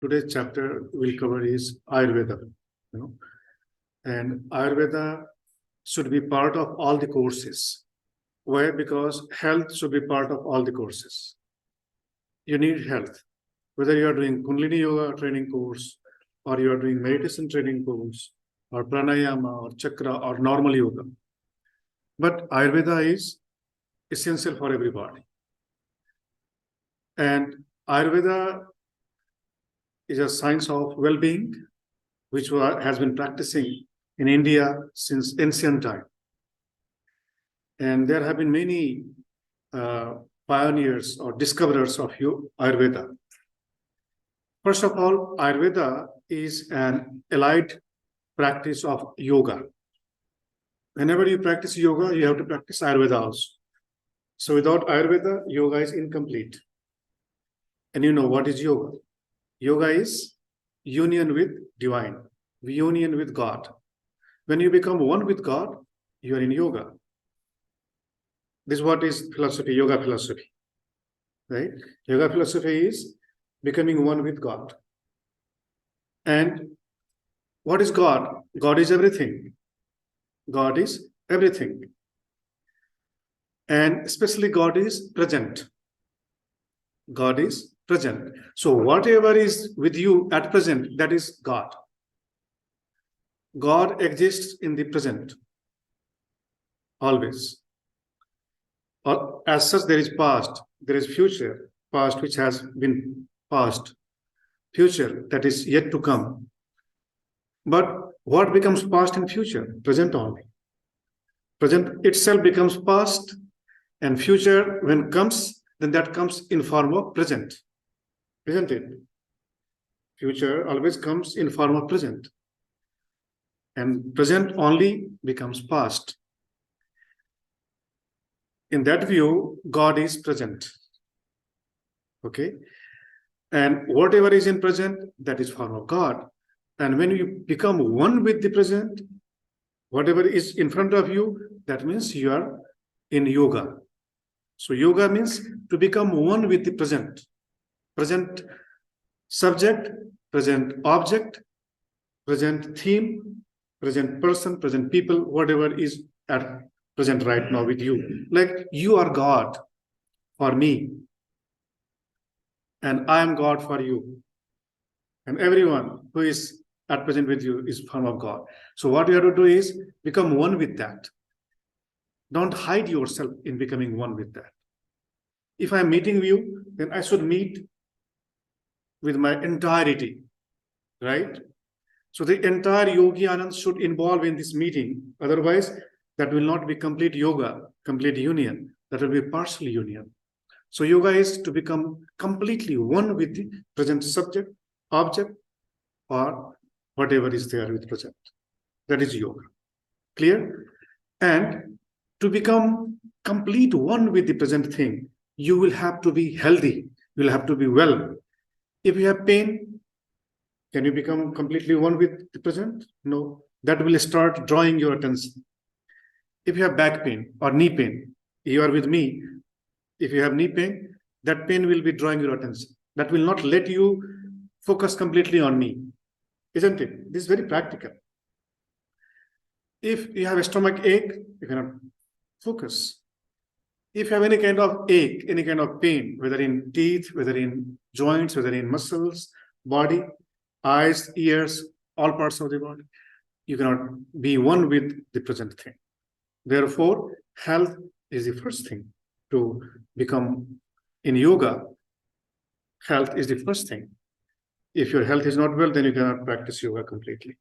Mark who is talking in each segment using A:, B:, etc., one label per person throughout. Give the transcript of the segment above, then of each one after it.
A: today's chapter will cover is Ayurveda. You know, and Ayurveda should be part of all the courses. Why? Because health should be part of all the courses. You need health, whether you are doing Kundalini Yoga training course, or you are doing meditation training course, or pranayama, or chakra, or normal yoga. But Ayurveda is essential for everybody. And Ayurveda is a science of well-being, which has been practicing in India since ancient time. And there have been many pioneers or discoverers of Ayurveda. First of all, Ayurveda is an allied practice of yoga. Whenever you practice yoga, you have to practice Ayurveda also. So without Ayurveda, yoga is incomplete. And you know what is yoga? Yoga is union with divine, union with God. When you become one with God, you are in yoga. This is what is philosophy, yoga philosophy, right? Yoga philosophy is becoming one with God. And what is God? God is everything. God is everything. And especially God is present. God is present. So whatever is with you at present, that is God. God exists in the present, always. As such, there is past, there is future, past which has been past, future that is yet to come. But what becomes past and future? Present only. Present itself becomes past, and future, when comes, then that comes in form of present. Isn't it? Future always comes in form of present. And present only becomes past. In that view, God is present. Okay? And whatever is in present, that is form of God. And when you become one with the present, whatever is in front of you, that means you are in yoga. So yoga means to become one with the present. Present subject, present object, present theme, present person, present people, whatever is at present right now with you. Like you are God for me, and I am God for you. And everyone who is at present with you is form of God. So what you have to do is become one with that. Don't hide yourself in becoming one with that. If I'm meeting you, then I should meet with my entirety, right? So the entire Yogi Anand should involve in this meeting. Otherwise, that will not be complete yoga, complete union. That will be partial union. So yoga is to become completely one with the present subject, object, or whatever is there with present. That is yoga. Clear? And to become complete one with the present thing, you will have to be healthy. You will have to be well. If you have pain, can you become completely one with the present? No. That will start drawing your attention. If you have back pain or knee pain, you are with me. If you have knee pain, that pain will be drawing your attention. That will not let you focus completely on me. Isn't it? This is very practical. If you have a stomach ache, you cannot focus. If you have any kind of ache, any kind of pain, whether in teeth, whether in joints, whether in muscles, body, eyes, ears, all parts of the body, you cannot be one with the present thing. Therefore, health is the first thing to become in yoga. Health is the first thing. If your health is not well, then you cannot practice yoga completely.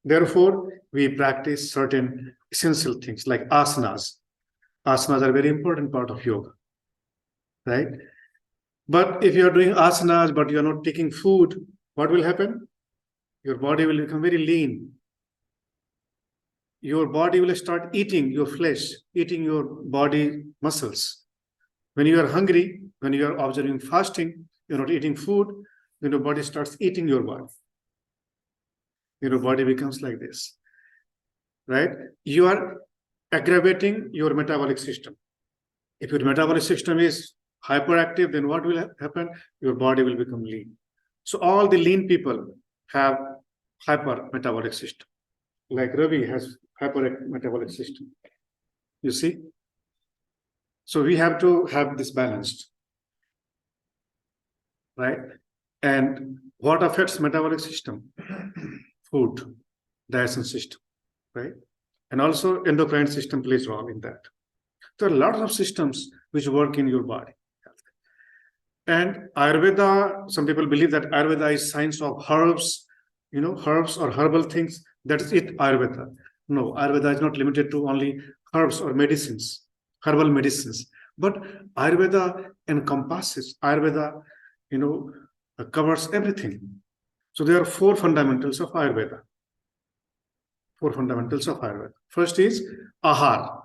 A: Therefore, we practice certain essential things like asanas. Asanas are a very important part of yoga, right? But if you are doing asanas, but you are not taking food, what will happen? Your body will become very lean. Your body will start eating your flesh, eating your body muscles. When you are hungry, when you are observing fasting, you're not eating food, then your body starts eating your body. Your body becomes like this, right? You are aggravating your metabolic system. If your metabolic system is hyperactive, then what will happen? Your body will become lean. So all the lean people have hyper metabolic system. Like Ravi has hyper metabolic system. You see? So we have to have this balanced, right? And what affects metabolic system? Food, digestion system, right? And also endocrine system plays a role in that. There are lots of systems which work in your body. And Ayurveda, some people believe that Ayurveda is science of herbs, herbs or herbal things. That is it, Ayurveda. No, Ayurveda is not limited to only herbs or medicines, herbal medicines. But Ayurveda encompasses, Ayurveda, covers everything. So there are four fundamentals of Ayurveda. Four fundamentals of Ayurveda. First is Ahar.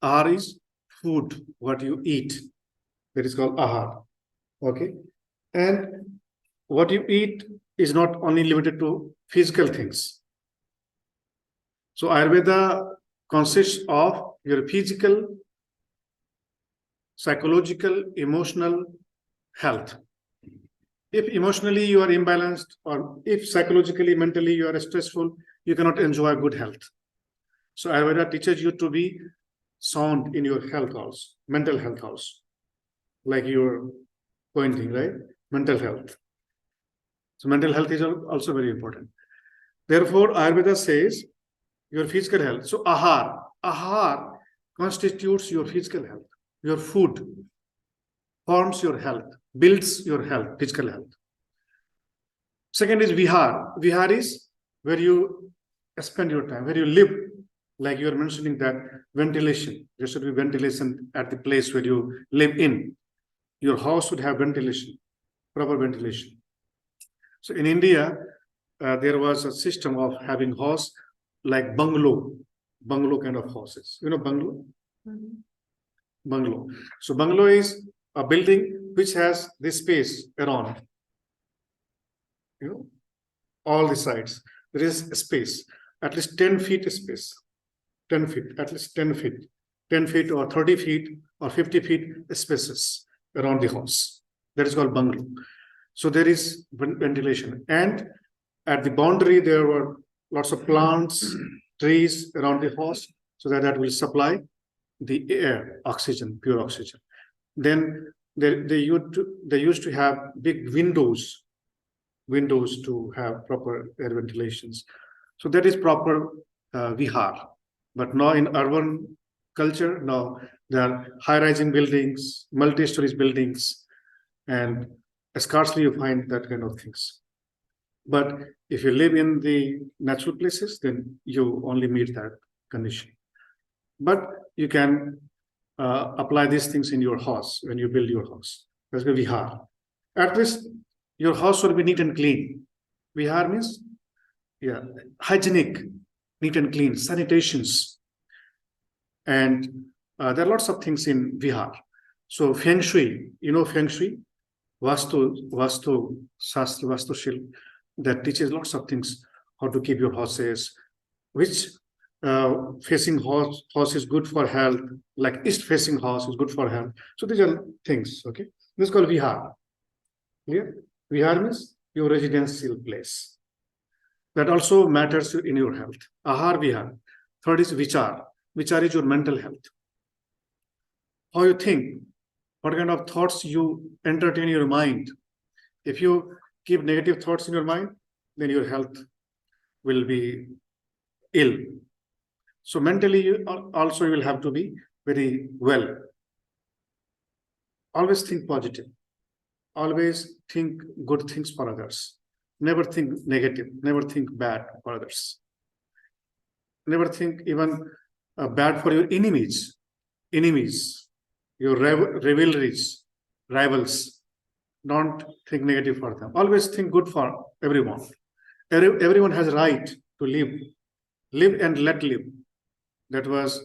A: Ahar is food, what you eat. That is called Ahar. Okay. And what you eat is not only limited to physical things. So Ayurveda consists of your physical, psychological, emotional health. If emotionally you are imbalanced, or if psychologically, mentally you are stressful, you cannot enjoy good health. So Ayurveda teaches you to be sound in your health also, mental health also, like you're pointing, right? Mental health. So mental health is also very important. Therefore, Ayurveda says your physical health. So ahar constitutes your physical health. Your food forms your health, builds your health, physical health. Second is vihar. Vihar is where you spend your time, where you live. Like you are mentioning that ventilation. There should be ventilation at the place where you live in. Your house should have ventilation, proper ventilation. So in India, there was a system of having house like bungalow kind of houses. You know bungalow? Mm-hmm. Bungalow. So bungalow is a building which has this space around, all the sides. There is space, at least 10 feet space, 10 feet, at least 10 feet, 10 feet or 30 feet or 50 feet spaces around the house. That is called bungalow. So there is ventilation. And at the boundary, there were lots of plants, trees around the house, so that will supply the air, oxygen, pure oxygen. Then they used to have big windows to have proper air ventilations. So that is proper vihar. But now in urban culture, now there are high-rising buildings, multi-story buildings, and scarcely you find that kind of things. But if you live in the natural places, then you only meet that condition. But you can apply these things in your house when you build your house. That's the vihar. At least your house should be neat and clean. Vihar means, hygienic, neat and clean, sanitations. And there are lots of things in vihar. So feng shui, feng shui, Vastu Shastra, Vastu Shil, that teaches lots of things, how to keep your horses, which facing horse is good for health, like east facing horse is good for health. So these are things, okay? This is called vihar. Clear? Vihar means your residential place. That also matters in your health. Ahar, vihar. Third is vichar. Vichar is your mental health. How you think, what kind of thoughts you entertain in your mind. If you keep negative thoughts in your mind, then your health will be ill. So mentally, you will have to be very well. Always think positive. Always think good things for others. Never think negative. Never think bad for others. Never think even bad for your enemies. Your rivalries, rivals. Don't think negative for them. Always think good for everyone. Everyone has a right to live. Live and let live. That was,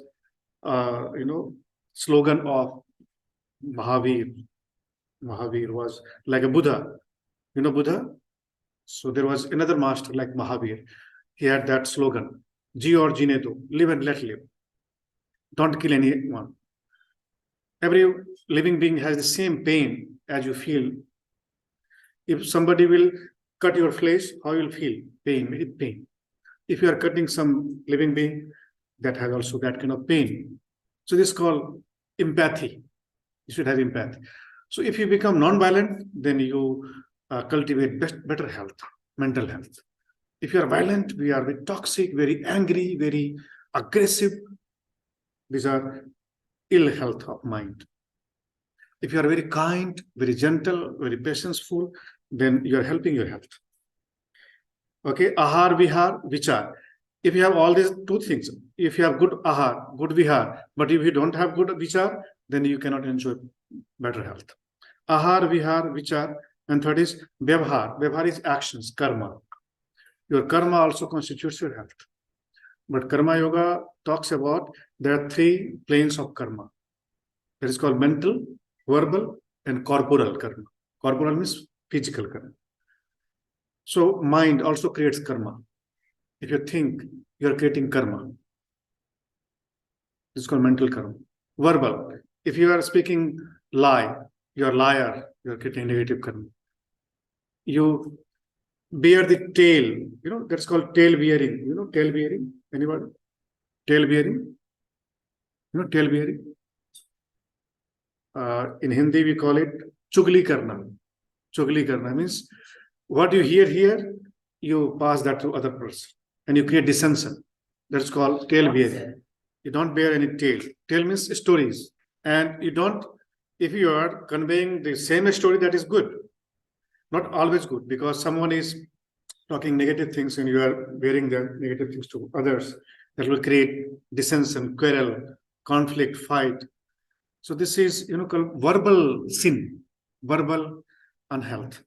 A: slogan of Mahavir. Mahavir was like a Buddha. You know Buddha? So there was another master like Mahavir. He had that slogan, Ji or Jine do, live and let live. Don't kill anyone. Every living being has the same pain as you feel. If somebody will cut your flesh, how you will feel? Pain, with pain. If you are cutting some living being, that has also that kind of pain. So this is called empathy. You should have empathy. So if you become non-violent, then you cultivate better health, mental health. If you are violent, we are very toxic, very angry, very aggressive. These are ill health of mind. If you are very kind, very gentle, very patientful, then you are helping your health. Okay, ahar, vihar, vichar. If you have all these two things, if you have good ahar, good vihar, but if you don't have good vichar, then you cannot enjoy better health. Ahar, vihar, vichar. And third is vyavhar. Vyavhar is actions, karma. Your karma also constitutes your health. But karma yoga talks about there are three planes of karma. That is called mental, verbal, and corporal karma. Corporal means physical karma. So mind also creates karma. If you think, you are creating karma. This is called mental karma. Verbal. If you are speaking lie, you are a liar, you are creating negative karma. You bear the tail, that's called tail bearing. Tail bearing? Anybody? Tail bearing? Tail bearing? In Hindi, we call it chugli karna. Chugli karna means what you hear here, you pass that to other person and you create dissension. That's called tail bearing. You don't bear any tail. Tail means stories. And you don't, if you are conveying the same story, that is good. Not always good, because someone is talking negative things and you are bearing the negative things to others. That will create dissension, quarrel, conflict, fight. So this is, called verbal sin, verbal unhealth.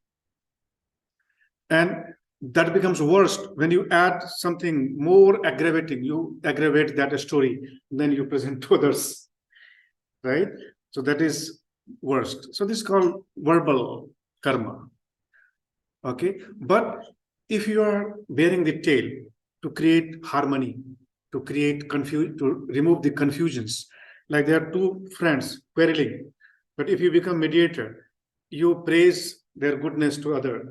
A: And that becomes worst when you add something more aggravating. You aggravate that story, then you present to others, right? So that is worst. So this is called verbal karma. Okay, but if you are bearing the tail to create harmony, to create to remove the confusions, like there are two friends quarreling, but if you become mediator, you praise their goodness to others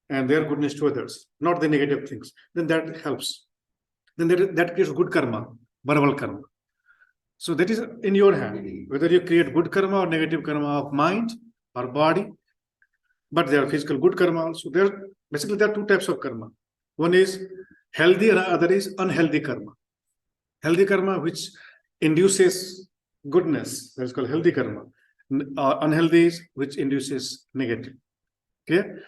A: and their goodness to others, not the negative things, then that helps. Then that creates good karma, verbal karma. So that is in your hand, whether you create good karma or negative karma of mind or body. But there are physical good karma also. There are two types of karma. One is healthy and other is unhealthy karma. Healthy karma, which induces goodness, that is called healthy karma. Unhealthy is which induces negative. Clear?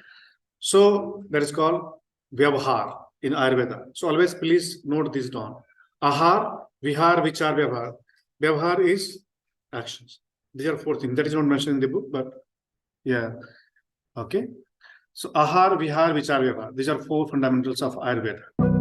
A: So that is called vyavhar in Ayurveda. So always please note this down. Ahar, vihar, vichar, vyavhar. Vyavhar is actions. These are four things. That is not mentioned in the book, but yeah. Okay. So ahar, vihar, vichar, vyavhar. These are four fundamentals of Ayurveda.